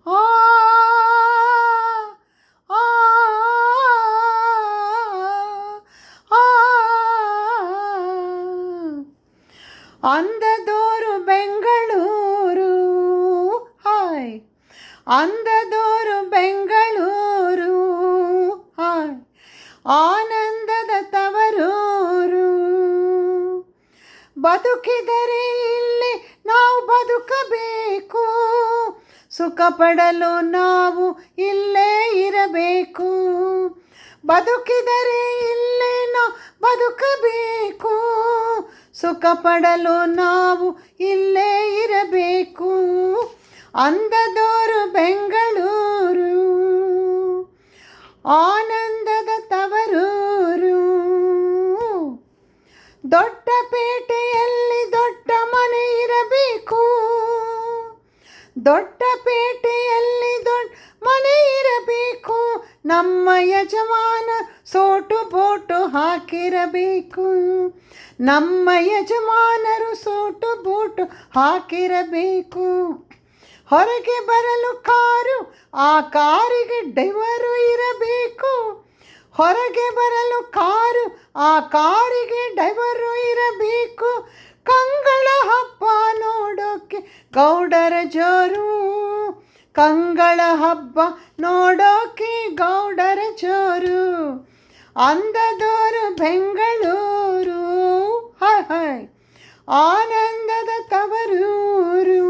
ಆ ಆ ಆ ಅಂದದೋರು ಬೆಂಗಳೂರು ಹಾಯ್ ಅಂದದೋರು ಬೆಂಗಳೂರು ಹಾಯ್ ಆನಂದದ ತವರೂರು ಬದುಕಿದರೆ ಇಲ್ಲಿ ನಾವು ಬದುಕಬೇಕು ಸುಖ ಪಡಲು ನಾವು ಇಲ್ಲೇ ಇರಬೇಕು ಬದುಕಿದರೆ ಇಲ್ಲೇ ನಾವು ಬದುಕಬೇಕು ಸುಖ ಪಡಲು ನಾವು ಇಲ್ಲೇ ಇರಬೇಕು ಅಂದದೋರು ಬೆಂಗಳೂರು ಆನಂದದ ತವರೂರು ದೊಡ್ಡ ಪೇಟೆಯಲ್ಲಿ ದೊಡ್ಡ ಮನೆ ಇರಬೇಕು ದೊಡ್ಡ ಪೇಟೆಯಲ್ಲಿ ದೊಡ್ಡ ಮನೆ ಇರಬೇಕು ನಮ್ಮ ಯಜಮಾನ ಸೋಟು ಬೋಟು ಹಾಕಿರಬೇಕು ನಮ್ಮ ಯಜಮಾನರು ಸೋಟು ಬೋಟು ಹಾಕಿರಬೇಕು ಹೊರಗೆ ಬರಲು ಕಾರು ಆ ಕಾರಿಗೆ ಡ್ರೈವರು ಇರಬೇಕು ಹೊರಗೆ ಬರಲು ಕಾರು ಆ ಕಾರಿಗೆ ಡ್ರೈವರು ಇರಬೇಕು ಕಂಗಳ ಹಬ್ಬ ನೋಡೋಕೆ ಗೌಡರ ಜೋರು ಕಂಗಳ ಹಬ್ಬ ನೋಡೋಕೆ ಗೌಡರ ಜೋರು ಅಂದದೋರು ಬೆಂಗಳೂರು ಹಾಯ್ ಹಾಯ್ ಆನಂದದ ತವರೂರು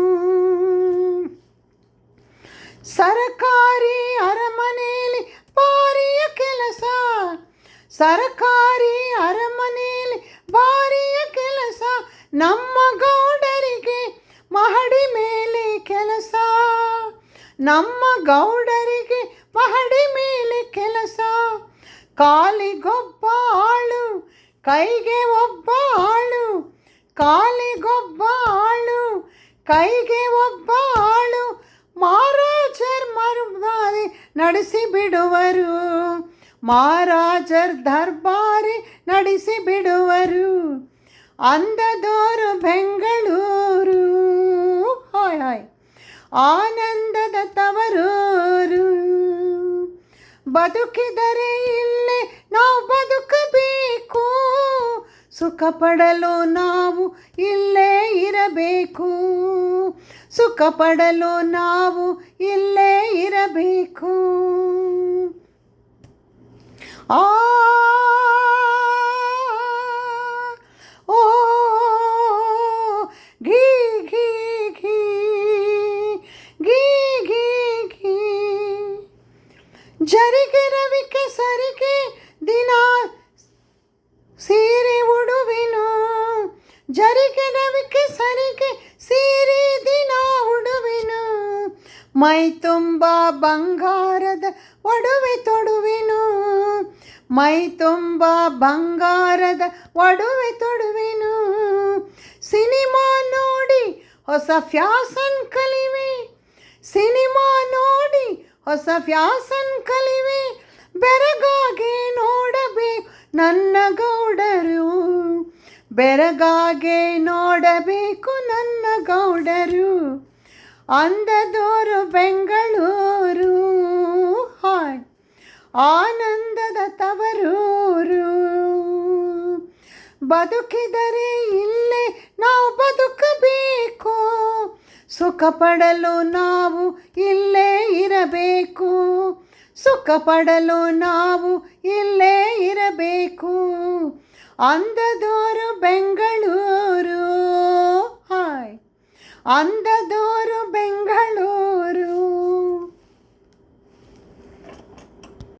ಸರಕಾರಿ ಅರಮನೆಯಲ್ಲಿ ಭಾರಿಯ ಕೆಲಸ ಸರಕಾರಿ ಅರಮನೆಯಲ್ಲಿ ಭಾರಿಯ ಕೆಲಸ ನಮ್ಮ ಗೌಡರಿಗೆ ಮಹಡಿ ಮೇಲೆ ಕೆಲಸ ನಮ್ಮ ಗೌಡರಿಗೆ ಮಹಡಿ ಮೇಲೆ ಕೆಲಸ ಕಾಲಿಗೊಬ್ಬ ಆಳು ಕೈಗೆ ಒಬ್ಬ ಆಳು ಕಾಲಿಗೊಬ್ಬ ಆಳು ಕೈಗೆ ಒಬ್ಬ ಆಳು ಮಹಾರಾಜರ್ ಮರ್ಬಾರಿ ನಡೆಸಿ ಬಿಡುವರು ಮಹಾರಾಜರ್ ದರ್ಬಾರಿ ನಡೆಸಿ ಬಿಡುವರು ಅಂದದೋರು ಬೆಂಗಳೂರು ಹಾಯ್ ಹಾಯ್ ಆನಂದದ ತವರೂರು ಬದುಕಿದರೆ ಇಲ್ಲೇ ನಾವು ಬದುಕಬೇಕು ಸುಖ ಪಡಲು ನಾವು ಇಲ್ಲೇ ಇರಬೇಕು ಸುಖ ಪಡಲು ನಾವು ಇಲ್ಲೇ ಇರಬೇಕು ಆ ಓ ಘೀ ಘೀ ಘೀ ಘೀ ಘೀ ಘೀ ಜರಿಗೆ ರವಿಕೆ ಸರಿಗೆ ದಿನ ಸೀರೆ ಉಡುವೆನು ಜರಿಗೆ ರವಿಕೆ ಸರಿಗೆ ಸೀರೆ ದಿನ ಉಡುವೆನು ಮೈ ತುಂಬ ಬಂಗಾರದ ಒಡವೆ ತೊಡುವೆನು ಮೈ ತುಂಬ ಬಂಗಾರದ ಒಡವೆ ತೊಡುವೆನು ಸಿನಿಮಾ ನೋಡಿ ಹೊಸ ಫ್ಯಾಷನ್ ಕಲಿವೆ ಸಿನಿಮಾ ನೋಡಿ ಹೊಸ ಫ್ಯಾಷನ್ ಕಲಿವೆ ಬೆರಗಾಗೆ ನೋಡಬೇಕು ನನ್ನ ಗೌಡರು ಬೆರಗಾಗೆ ನೋಡಬೇಕು ನನ್ನ ಗೌಡರು ಅಂದದೋರು ಬೆಂಗಳೂರು ಹಾಯ್ ಆನಂದದ ತವರೂರು ಬದುಕಿದರೆ ಇಲ್ಲೇ ನಾವು ಬದುಕಬೇಕು ಸುಖ ಪಡಲು ನಾವು ಇಲ್ಲೇ ಇರಬೇಕು ಸುಖ ಪಡಲು ನಾವು ಇಲ್ಲೇ ಇರಬೇಕು ಅಂದದೋರು ಬೆಂಗಳೂರು ಹಾಯ್ ಅಂದದೋರು ಬೆಂಗಳೂರು